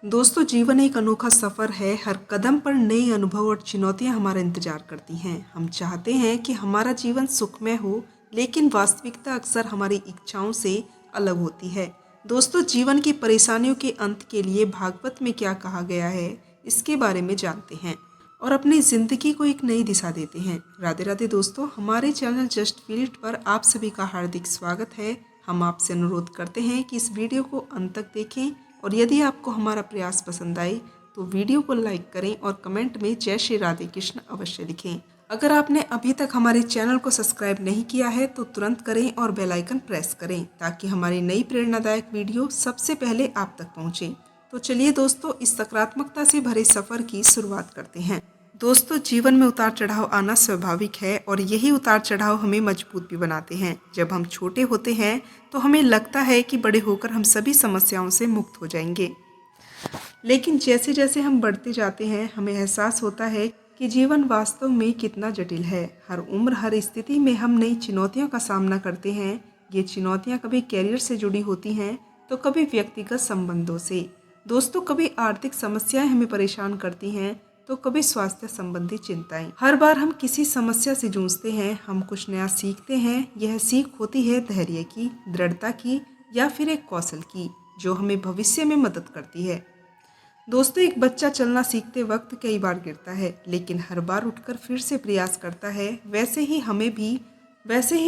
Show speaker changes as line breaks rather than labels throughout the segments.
दोस्तों, जीवन एक अनोखा सफ़र है। हर कदम पर नए अनुभव और चुनौतियां हमारा इंतजार करती हैं। हम चाहते हैं कि हमारा जीवन सुखमय हो, लेकिन वास्तविकता अक्सर हमारी इच्छाओं से अलग होती है। दोस्तों, जीवन की परेशानियों के अंत के लिए भागवत में क्या कहा गया है, इसके बारे में जानते हैं और अपनी ज़िंदगी को एक नई दिशा देते हैं। राधे राधे दोस्तों, हमारे चैनल जस्ट फील्ड पर आप सभी का हार्दिक स्वागत है। हम आपसे अनुरोध करते हैं कि इस वीडियो को अंत तक देखें और यदि आपको हमारा प्रयास पसंद आए तो वीडियो को लाइक करें और कमेंट में जय श्री राधे कृष्ण अवश्य लिखें। अगर आपने अभी तक हमारे चैनल को सब्सक्राइब नहीं किया है तो तुरंत करें और बेल आइकन प्रेस करें ताकि हमारी नई प्रेरणादायक वीडियो सबसे पहले आप तक पहुंचे। तो चलिए दोस्तों, इस सकारात्मकता से भरे सफ़र की शुरुआत करते हैं। दोस्तों, जीवन में उतार चढ़ाव आना स्वाभाविक है और यही उतार चढ़ाव हमें मजबूत भी बनाते हैं। जब हम छोटे होते हैं तो हमें लगता है कि बड़े होकर हम सभी समस्याओं से मुक्त हो जाएंगे, लेकिन जैसे जैसे हम बढ़ते जाते हैं हमें एहसास होता है कि जीवन वास्तव में कितना जटिल है। हर उम्र, हर स्थिति में हम नई चुनौतियों का सामना करते हैं। ये चुनौतियाँ कभी कैरियर से जुड़ी होती हैं तो कभी व्यक्तिगत संबंधों से। दोस्तों, कभी आर्थिक समस्याएं हमें परेशान करती हैं तो कभी स्वास्थ्य संबंधी चिंताएं। हर बार हम किसी समस्या से जूझते हैं, हम कुछ नया सीखते हैं। यह सीख होती है धैर्य की, दृढ़ता की या फिर एक कौशल की जो हमें भविष्य में मदद करती है। दोस्तों, एक बच्चा चलना सीखते वक्त कई बार गिरता है, लेकिन हर बार उठकर फिर से प्रयास करता है। वैसे ही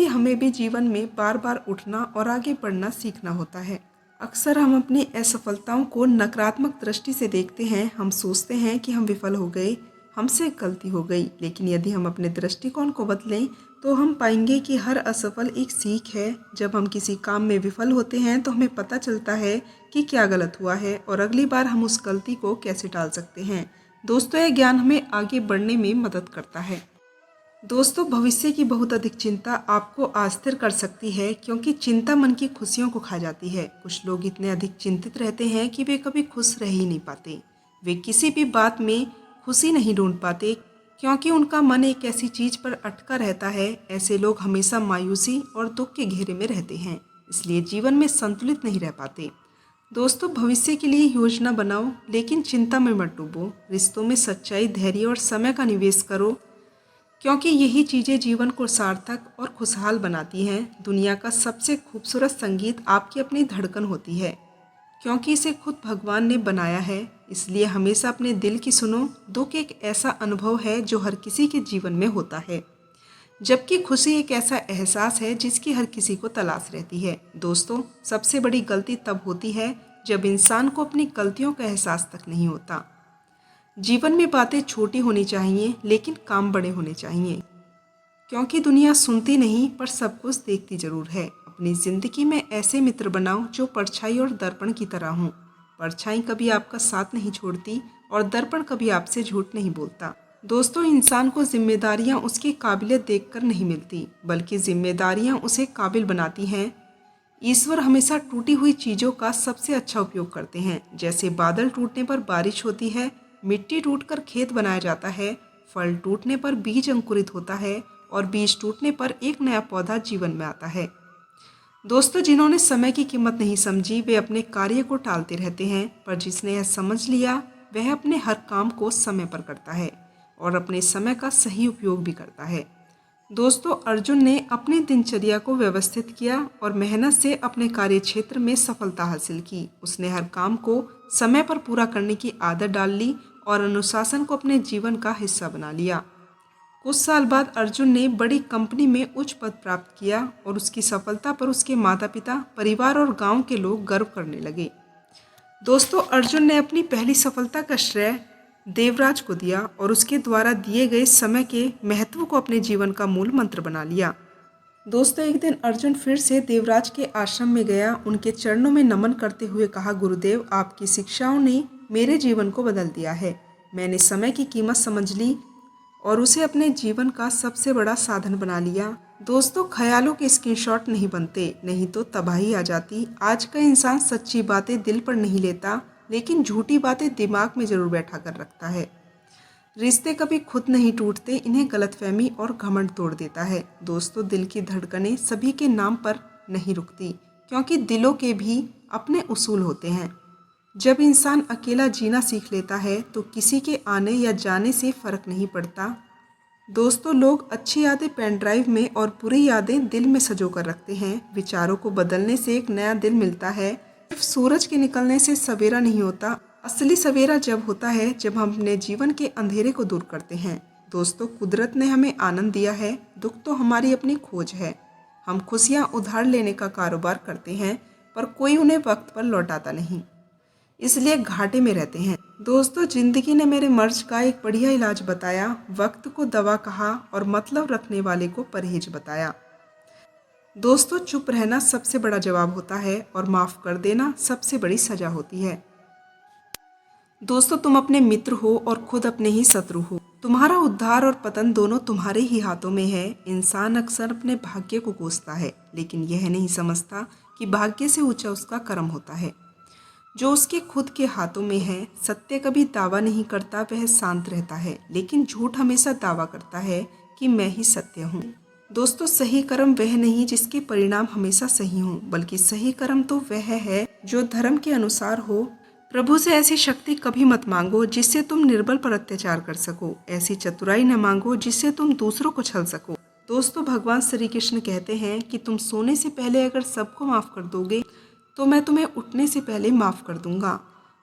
हमें भी जीवन में बार बार उठना और आगे बढ़ना सीखना होता है। अक्सर हम अपनी असफलताओं को नकारात्मक दृष्टि से देखते हैं। हम सोचते हैं कि हम विफल हो गए, हमसे गलती हो गई। लेकिन यदि हम अपने दृष्टिकोण को बदलें तो हम पाएंगे कि हर असफल एक सीख है। जब हम किसी काम में विफल होते हैं तो हमें पता चलता है कि क्या गलत हुआ है और अगली बार हम उस गलती को कैसे टाल सकते हैं। दोस्तों, यह ज्ञान हमें आगे बढ़ने में मदद करता है। दोस्तों, भविष्य की बहुत अधिक चिंता आपको अस्थिर कर सकती है, क्योंकि चिंता मन की खुशियों को खा जाती है। कुछ लोग इतने अधिक चिंतित रहते हैं कि वे कभी खुश रह ही नहीं पाते। वे किसी भी बात में खुशी नहीं ढूंढ पाते, क्योंकि उनका मन एक ऐसी चीज पर अटका रहता है। ऐसे लोग हमेशा मायूसी और दुख के घेरे में रहते हैं, इसलिए जीवन में संतुलित नहीं रह पाते। दोस्तों, भविष्य के लिए योजना बनाओ, लेकिन चिंता में मत डूबो। रिश्तों में सच्चाई, धैर्य और समय का निवेश करो, क्योंकि यही चीज़ें जीवन को सार्थक और खुशहाल बनाती हैं। दुनिया का सबसे खूबसूरत संगीत आपकी अपनी धड़कन होती है, क्योंकि इसे खुद भगवान ने बनाया है। इसलिए हमेशा अपने दिल की सुनो। दुख एक ऐसा अनुभव है जो हर किसी के जीवन में होता है, जबकि खुशी एक ऐसा एहसास है जिसकी हर किसी को तलाश रहती है। दोस्तों, सबसे बड़ी गलती तब होती है जब इंसान को अपनी गलतियों का एहसास तक नहीं होता। जीवन में बातें छोटी होनी चाहिए, लेकिन काम बड़े होने चाहिए, क्योंकि दुनिया सुनती नहीं पर सब कुछ देखती जरूर है। अपनी जिंदगी में ऐसे मित्र बनाओ जो परछाई और दर्पण की तरह हों। परछाई कभी आपका साथ नहीं छोड़ती और दर्पण कभी आपसे झूठ नहीं बोलता। दोस्तों, इंसान को जिम्मेदारियां उसकी काबिलियत देखकर नहीं मिलती, बल्कि जिम्मेदारियां उसे काबिल बनाती हैं। ईश्वर हमेशा टूटी हुई चीज़ों का सबसे अच्छा उपयोग करते हैं। जैसे बादल टूटने पर बारिश होती है, मिट्टी टूटकर खेत बनाया जाता है, फल टूटने पर बीज अंकुरित होता है और बीज टूटने पर एक नया पौधा जीवन में आता है। दोस्तों, जिन्होंने समय की कीमत नहीं समझी वे अपने कार्य को टालते रहते हैं, पर जिसने यह समझ लिया वह अपने हर काम को समय पर करता है और अपने समय का सही उपयोग भी करता है। दोस्तों, अर्जुन ने अपनी दिनचर्या को व्यवस्थित किया और मेहनत से अपने कार्य क्षेत्र में सफलता हासिल की। उसने हर काम को समय पर पूरा करने की आदत डाल ली और अनुशासन को अपने जीवन का हिस्सा बना लिया। कुछ साल बाद अर्जुन ने बड़ी कंपनी में उच्च पद प्राप्त किया और उसकी सफलता पर उसके माता पिता, परिवार और गांव के लोग गर्व करने लगे। दोस्तों, अर्जुन ने अपनी पहली सफलता का श्रेय देवराज को दिया और उसके द्वारा दिए गए समय के महत्व को अपने जीवन का मूल मंत्र बना लिया। दोस्तों, एक दिन अर्जुन फिर से देवराज के आश्रम में गया। उनके चरणों में नमन करते हुए कहा, गुरुदेव, आपकी शिक्षाओं ने मेरे जीवन को बदल दिया है। मैंने समय की कीमत समझ ली और उसे अपने जीवन का सबसे बड़ा साधन बना लिया। दोस्तों, ख्यालों के स्क्रीनशॉट नहीं बनते, नहीं तो तबाही आ जाती। आज का इंसान सच्ची बातें दिल पर नहीं लेता, लेकिन झूठी बातें दिमाग में जरूर बैठा कर रखता है। रिश्ते कभी खुद नहीं टूटते, इन्हें गलतफहमी और घमंड तोड़ देता है। दोस्तों, दिल की धड़कनें सभी के नाम पर नहीं रुकती, क्योंकि दिलों के भी अपने उसूल होते हैं। जब इंसान अकेला जीना सीख लेता है तो किसी के आने या जाने से फ़र्क नहीं पड़ता। दोस्तों, लोग अच्छी यादें पेन ड्राइव में और बुरी यादें दिल में सँजो कर रखते हैं। विचारों को बदलने से एक नया दिल मिलता है। सिर्फ सूरज के निकलने से सवेरा नहीं होता। असली सवेरा जब होता है जब हम अपने जीवन के अंधेरे को दूर करते हैं। दोस्तों, कुदरत ने हमें आनंद दिया है, दुख तो हमारी अपनी खोज है। हम खुशियाँ उधार लेने का कारोबार करते हैं, पर कोई उन्हें वक्त पर लौटाता नहीं, इसलिए घाटे में रहते हैं। दोस्तों, जिंदगी ने मेरे मर्ज का एक बढ़िया इलाज बताया। वक्त को दवा कहा और मतलब रखने वाले को परहेज बताया। दोस्तों, चुप रहना सबसे बड़ा जवाब होता है और माफ़ कर देना सबसे बड़ी सजा होती है। दोस्तों, तुम अपने मित्र हो और खुद अपने ही शत्रु हो। तुम्हारा उद्धार और पतन दोनों तुम्हारे ही हाथों में है। इंसान अक्सर अपने भाग्य को कोसता है, लेकिन यह नहीं समझता कि भाग्य से ऊंचा उसका कर्म होता है जो उसके खुद के हाथों में है। सत्य कभी दावा नहीं करता, वह शांत रहता है, लेकिन झूठ हमेशा दावा करता है कि मैं ही सत्य हूँ। दोस्तों, सही कर्म वह नहीं जिसके परिणाम हमेशा सही हों, बल्कि सही कर्म तो वह है जो धर्म के अनुसार हो। प्रभु से ऐसी शक्ति कभी मत मांगो जिससे तुम निर्बल पर अत्याचार कर सको। ऐसी चतुराई न मांगो जिससे तुम दूसरों को छल सको। दोस्तों, भगवान श्री कृष्ण कहते हैं कि तुम सोने से पहले अगर सबको माफ़ कर दोगे तो मैं तुम्हें उठने से पहले माफ़ कर दूंगा।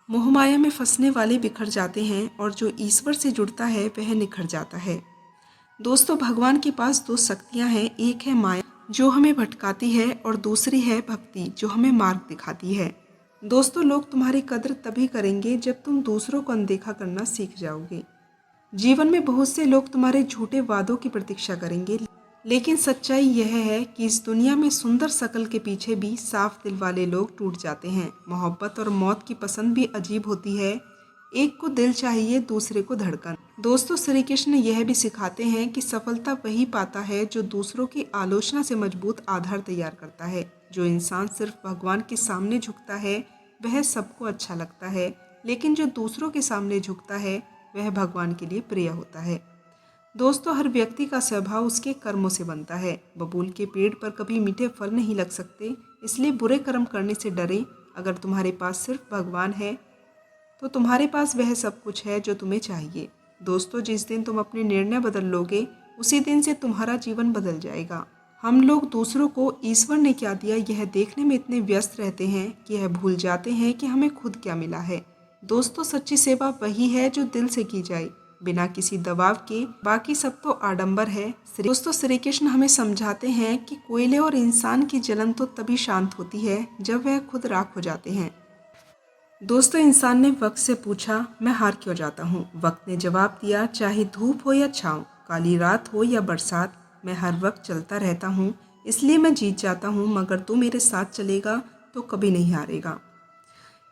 मोहमाया में फंसने वाले बिखर जाते हैं और जो ईश्वर से जुड़ता है वह निखर जाता है। दोस्तों, भगवान के पास दो शक्तियाँ हैं। एक है माया जो हमें भटकाती है और दूसरी है भक्ति जो हमें मार्ग दिखाती है। दोस्तों, लोग तुम्हारी कदर तभी करेंगे जब तुम दूसरों को अनदेखा करना सीख जाओगे। जीवन में बहुत से लोग तुम्हारे झूठे वादों की प्रतीक्षा करेंगे, लेकिन सच्चाई यह है कि इस दुनिया में सुंदर शकल के पीछे भी साफ दिल वाले लोग टूट जाते हैं। मोहब्बत और मौत की पसंद भी अजीब होती है। एक को दिल चाहिए, दूसरे को धड़कन। दोस्तों, श्री कृष्ण यह भी सिखाते हैं कि सफलता वही पाता है जो दूसरों की आलोचना से मजबूत आधार तैयार करता है। जो इंसान सिर्फ भगवान के सामने झुकता है वह सबको अच्छा लगता है, लेकिन जो दूसरों के सामने झुकता है वह भगवान के लिए प्रिय होता है। दोस्तों, हर व्यक्ति का स्वभाव उसके कर्मों से बनता है। बबूल के पेड़ पर कभी मीठे फल नहीं लग सकते, इसलिए बुरे कर्म करने से डरें। अगर तुम्हारे पास सिर्फ भगवान है तो तुम्हारे पास वह सब कुछ है जो तुम्हें चाहिए। दोस्तों, जिस दिन तुम अपने निर्णय बदल लोगे उसी दिन से तुम्हारा जीवन बदल जाएगा। हम लोग दूसरों को ईश्वर ने क्या दिया यह देखने में इतने व्यस्त रहते हैं कि यह भूल जाते हैं कि हमें खुद क्या मिला है। दोस्तों, सच्ची सेवा वही है जो दिल से की जाए, बिना किसी दबाव के। बाकी सब तो आडंबर है। दोस्तों, श्री कृष्ण हमें समझाते हैं कि कोयले और इंसान की जलन तो तभी शांत होती है जब वह खुद राख हो जाते हैं। दोस्तों, इंसान ने वक्त से पूछा, मैं हार क्यों जाता हूँ? वक्त ने जवाब दिया, चाहे धूप हो या छाँव, काली रात हो या बरसात, मैं हर वक्त चलता रहता हूँ, इसलिए मैं जीत जाता हूँ। मगर तू मेरे साथ चलेगा तो कभी नहीं हारेगा।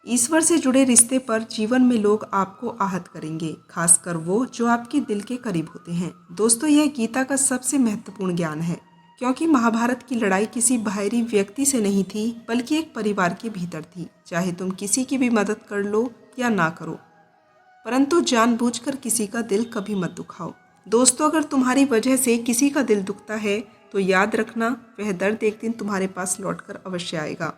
ईश्वर से जुड़े रिश्ते पर जीवन में लोग आपको आहत करेंगे, खासकर वो जो आपके दिल के करीब होते हैं। दोस्तों, यह गीता का सबसे महत्वपूर्ण ज्ञान है, क्योंकि महाभारत की लड़ाई किसी बाहरी व्यक्ति से नहीं थी, बल्कि एक परिवार के भीतर थी। चाहे तुम किसी की भी मदद कर लो या ना करो, परंतु जानबूझकर किसी का दिल कभी मत दुखाओ। दोस्तों, अगर तुम्हारी वजह से किसी का दिल दुखता है तो याद रखना वह दर्द एक दिन तुम्हारे पास लौटकर अवश्य आएगा।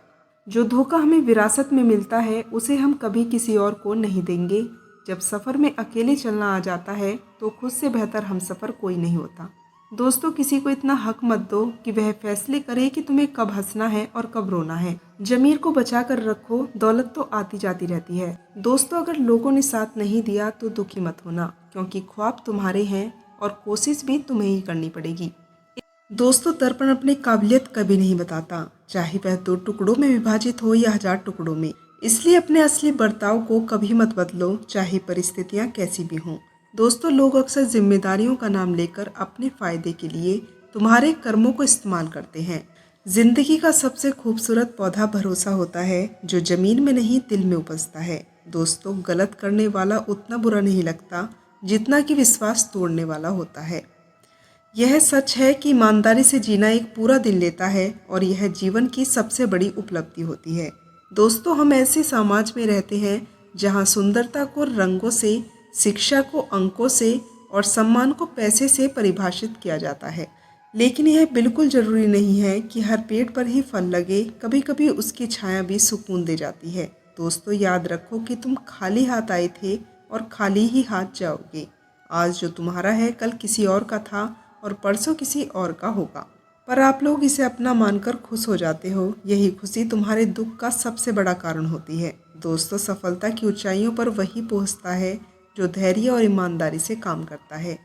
जो धोखा हमें विरासत में मिलता है उसे हम कभी किसी और को नहीं देंगे। जब सफ़र में अकेले चलना आ जाता है तो खुद से बेहतर हम सफ़र कोई नहीं होता। दोस्तों, किसी को इतना हक मत दो कि वह फैसले करे कि तुम्हें कब हंसना है और कब रोना है। ज़मीर को बचा कर रखो, दौलत तो आती जाती रहती है। दोस्तों, अगर लोगों ने साथ नहीं दिया तो दुखी मत होना, क्योंकि ख्वाब तुम्हारे हैं और कोशिश भी तुम्हें ही करनी पड़ेगी। दोस्तों, दर्पण अपनी काबिलियत कभी नहीं बताता, चाहे वह 2 टुकड़ों में विभाजित हो या 1000 टुकड़ों में। इसलिए अपने असली बर्ताव को कभी मत बदलो, चाहे परिस्थितियाँ कैसी भी हों। दोस्तों, लोग अक्सर जिम्मेदारियों का नाम लेकर अपने फायदे के लिए तुम्हारे कर्मों को इस्तेमाल करते हैं। जिंदगी का सबसे खूबसूरत पौधा भरोसा होता है, जो जमीन में नहीं दिल में उपजता है। दोस्तों, गलत करने वाला उतना बुरा नहीं लगता जितना कि विश्वास तोड़ने वाला होता है। यह सच है कि ईमानदारी से जीना एक पूरा दिन लेता है और यह जीवन की सबसे बड़ी उपलब्धि होती है। दोस्तों, हम ऐसे समाज में रहते हैं जहां सुंदरता को रंगों से, शिक्षा को अंकों से और सम्मान को पैसे से परिभाषित किया जाता है। लेकिन यह बिल्कुल ज़रूरी नहीं है कि हर पेड़ पर ही फल लगे। कभी कभी उसकी छाया भी सुकून दे जाती है। दोस्तों याद रखो कि तुम खाली हाथ आए थे और खाली ही हाथ जाओगे। आज जो तुम्हारा है कल किसी और का था और परसों किसी और का होगा, पर आप लोग इसे अपना मानकर खुश हो जाते हो। यही खुशी तुम्हारे दुख का सबसे बड़ा कारण होती है। दोस्तों सफलता की ऊंचाइयों पर वही पहुंचता है जो धैर्य और ईमानदारी से काम करता है।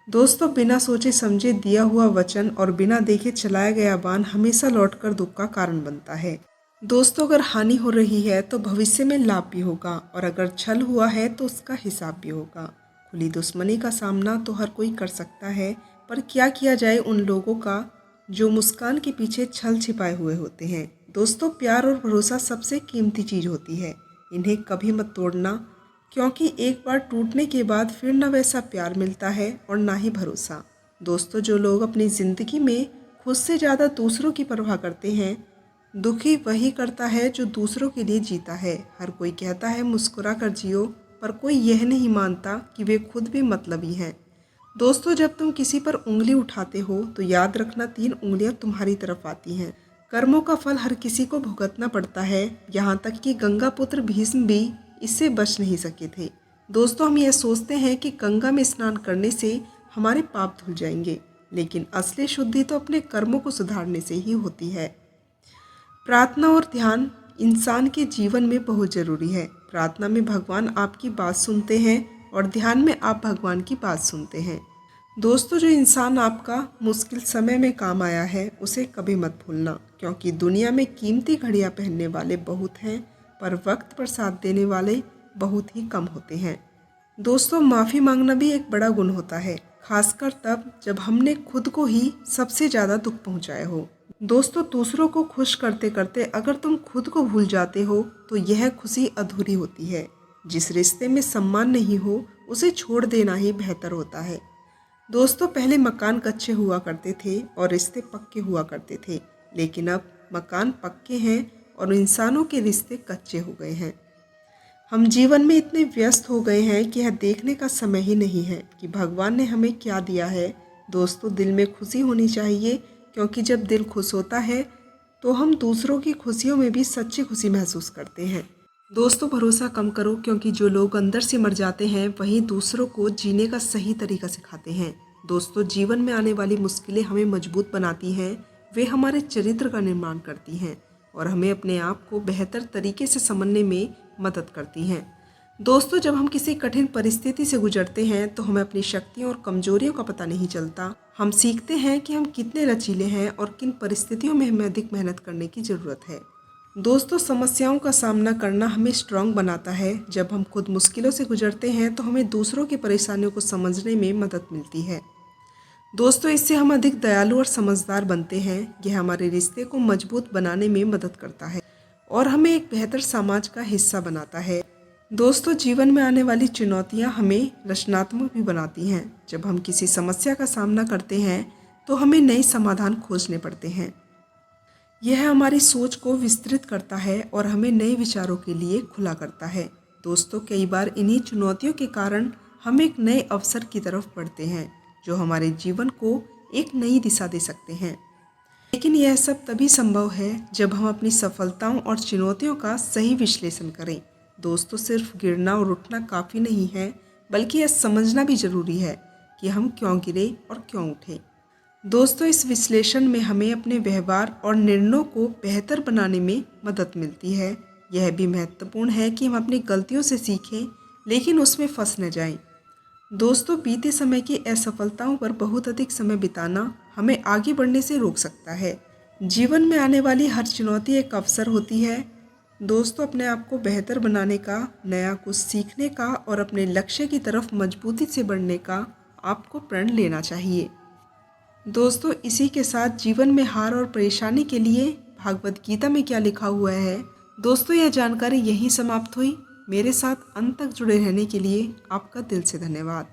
दोस्तों बिना सोचे समझे दिया हुआ वचन और बिना देखे चलाया गया बाण हमेशा लौटकर दुख का कारण बनता है। दोस्तों अगर हानि हो रही है तो भविष्य में लाभ भी होगा, और अगर छल हुआ है तो उसका हिसाब भी होगा। खुली दुश्मनी का सामना तो हर कोई कर सकता है, पर क्या किया जाए उन लोगों का जो मुस्कान के पीछे छल छिपाए हुए होते हैं। दोस्तों प्यार और भरोसा सबसे कीमती चीज़ होती है, इन्हें कभी मत तोड़ना, क्योंकि एक बार टूटने के बाद फिर न वैसा प्यार मिलता है और ना ही भरोसा। दोस्तों जो लोग अपनी ज़िंदगी में खुद से ज़्यादा दूसरों की परवाह करते हैं, दुखी वही करता है जो दूसरों के लिए जीता है। हर कोई कहता है मुस्कुरा कर जियो, पर कोई यह नहीं मानता कि वे खुद भी मतलबी हैं। दोस्तों जब तुम किसी पर उंगली उठाते हो तो याद रखना 3 उंगलियां तुम्हारी तरफ आती हैं। कर्मों का फल हर किसी को भुगतना पड़ता है, यहाँ तक कि गंगा पुत्र भीष्म भी इससे बच नहीं सके थे। दोस्तों हम यह सोचते हैं कि गंगा में स्नान करने से हमारे पाप धुल जाएंगे, लेकिन असली शुद्धि तो अपने कर्मों को सुधारने से ही होती है। प्रार्थना और ध्यान इंसान के जीवन में बहुत ज़रूरी है। प्रार्थना में भगवान आपकी बात सुनते हैं और ध्यान में आप भगवान की बात सुनते हैं। दोस्तों जो इंसान आपका मुश्किल समय में काम आया है उसे कभी मत भूलना, क्योंकि दुनिया में कीमती घड़ियां पहनने वाले बहुत हैं, पर वक्त पर साथ देने वाले बहुत ही कम होते हैं। दोस्तों माफ़ी मांगना भी एक बड़ा गुण होता है, खासकर तब जब हमने खुद को ही सबसे ज़्यादा दुख पहुंचाया हो। दोस्तों दूसरों को खुश करते करते अगर तुम खुद को भूल जाते हो तो यह खुशी अधूरी होती है। जिस रिश्ते में सम्मान नहीं हो उसे छोड़ देना ही बेहतर होता है। दोस्तों पहले मकान कच्चे हुआ करते थे और रिश्ते पक्के हुआ करते थे, लेकिन अब मकान पक्के हैं और इंसानों के रिश्ते कच्चे हो गए हैं। हम जीवन में इतने व्यस्त हो गए हैं कि यह देखने का समय ही नहीं है कि भगवान ने हमें क्या दिया है। दोस्तों दिल में खुशी होनी चाहिए, क्योंकि जब दिल खुश होता है तो हम दूसरों की खुशियों में भी सच्ची खुशी महसूस करते हैं। दोस्तों भरोसा कम करो, क्योंकि जो लोग अंदर से मर जाते हैं वही दूसरों को जीने का सही तरीका सिखाते हैं। दोस्तों जीवन में आने वाली मुश्किलें हमें मजबूत बनाती हैं, वे हमारे चरित्र का निर्माण करती हैं और हमें अपने आप को बेहतर तरीके से समझने में मदद करती हैं। दोस्तों जब हम किसी कठिन परिस्थिति से गुजरते हैं तो हमें अपनी शक्तियों और कमजोरियों का पता नहीं चलता। हम सीखते हैं कि हम कितने लचीले हैं और किन परिस्थितियों में हमें अधिक मेहनत करने की ज़रूरत है। दोस्तों समस्याओं का सामना करना हमें स्ट्रांग बनाता है। जब हम खुद मुश्किलों से गुजरते हैं तो हमें दूसरों की परेशानियों को समझने में मदद मिलती है। दोस्तों इससे हम अधिक दयालु और समझदार बनते हैं। यह हमारे रिश्ते को मजबूत बनाने में मदद करता है और हमें एक बेहतर समाज का हिस्सा बनाता है। दोस्तों जीवन में आने वाली चुनौतियां हमें रचनात्मक भी बनाती हैं। जब हम किसी समस्या का सामना करते हैं तो हमें नए समाधान खोजने पड़ते हैं। यह हमारी सोच को विस्तृत करता है और हमें नए विचारों के लिए खुला करता है। दोस्तों कई बार इन्हीं चुनौतियों के कारण हम एक नए अवसर की तरफ बढ़ते हैं जो हमारे जीवन को एक नई दिशा दे सकते हैं। लेकिन यह सब तभी संभव है जब हम अपनी सफलताओं और चुनौतियों का सही विश्लेषण करें। दोस्तों सिर्फ गिरना और उठना काफ़ी नहीं है, बल्कि यह समझना भी ज़रूरी है कि हम क्यों गिरे और क्यों उठे। दोस्तों इस विश्लेषण में हमें अपने व्यवहार और निर्णयों को बेहतर बनाने में मदद मिलती है। यह भी महत्वपूर्ण है कि हम अपनी गलतियों से सीखें, लेकिन उसमें फंस न जाएं। दोस्तों बीते समय की असफलताओं पर बहुत अधिक समय बिताना हमें आगे बढ़ने से रोक सकता है। जीवन में आने वाली हर चुनौती एक अवसर होती है। दोस्तों अपने आप को बेहतर बनाने का, नया कुछ सीखने का और अपने लक्ष्य की तरफ मजबूती से बढ़ने का आपको प्रण लेना चाहिए। दोस्तों इसी के साथ जीवन में हार और परेशानी के लिए भागवत गीता में क्या लिखा हुआ है, दोस्तों यह जानकारी यहीं समाप्त हुई। मेरे साथ अंत तक जुड़े रहने के लिए आपका दिल से धन्यवाद।